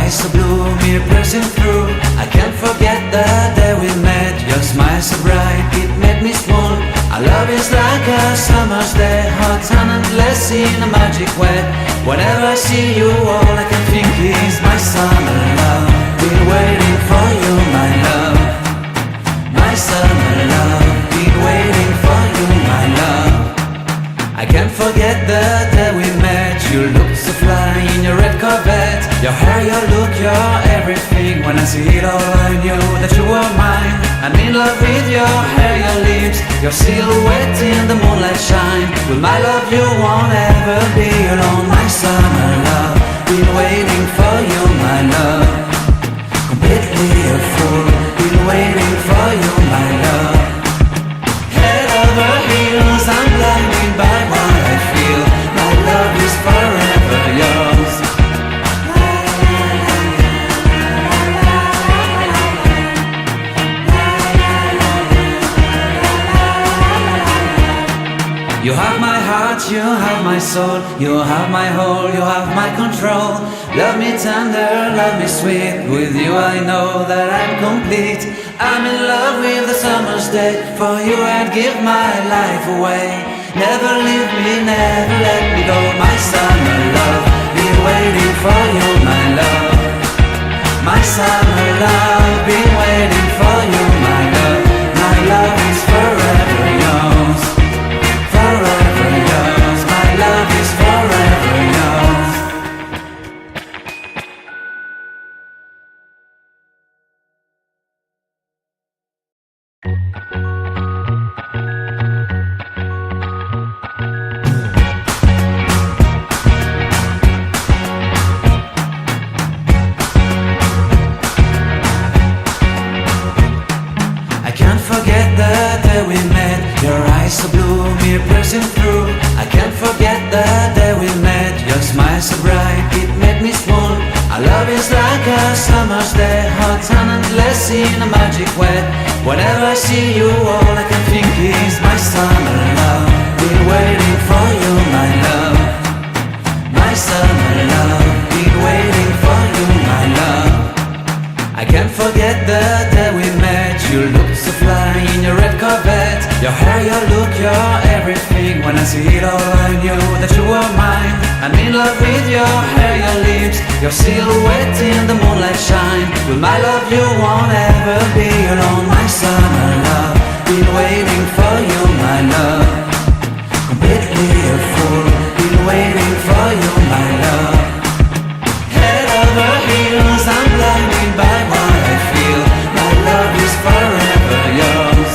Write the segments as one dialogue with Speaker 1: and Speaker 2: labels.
Speaker 1: So blue, me pressing through. I can't forget the day we met. Your smile so bright, it made me swoon. Our love is like a summer's day, hot and endless in a magic way. Whenever I see you, all I can think is my summer love. Been waiting for you, my love. My summer love. Been waiting for you, my love. I can't forget the day we met. You looked so fly in your red Corvette. Your hair, your look, your everything. When I see it all, I knew that you were mine. I'm in love with your hair, your lips, your silhouette in the moonlight shine. With my love you won't ever be alone. My summer love, been waiting for you, my love. Completely a fool, been waiting for you, my love. Head over heels, I'm blinded by what I feel. My love is forever yours. You have my heart, you have my soul, you have my whole, you have my control. Love me tender, love me sweet, with you I know that I'm complete. I'm in love with the summer's day, for you I'd give my life away. Never leave me, never let me go, my summer love. Been waiting for you, my love. My summer love, been waiting for you, my love. My love is forever yours. Forever yours, my love is forever yours. I can't forget the day we met. Your eyes so blue, me pressing through. I can't forget the day we met. Your smile so bright, it made me swoon. Our love is like a summer's day, hot and endless in a magic way. Whenever I see you, all I can think is my summer love. Been waiting for you, my love. My summer love. Been waiting for you, my love. I can't forget the day we met. You looked so fly in your red Corvette. Your hair, your look, your everything. When I see it all, I knew that you were mine. I'm in love with your hair, your lips, your silhouette in the moonlight shine. With my love you won't ever be alone. My summer love, been waiting for you, my love. Completely a fool, been waiting for you, my love. Head over heels, I'm blinded by what I feel. My love is forever yours.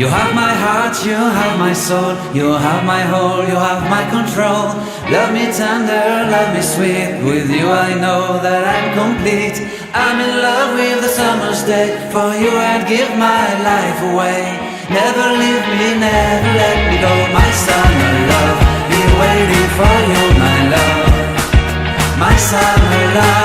Speaker 1: You have my heart, you have my soul, you have my whole, you have my control. Love me tender, love me sweet, with you I know that I'm complete. I'm in love with the summer's day, for you I'd give my life away. Never leave me, never let me go, my summer love. Been waiting for you, my love. My summer love.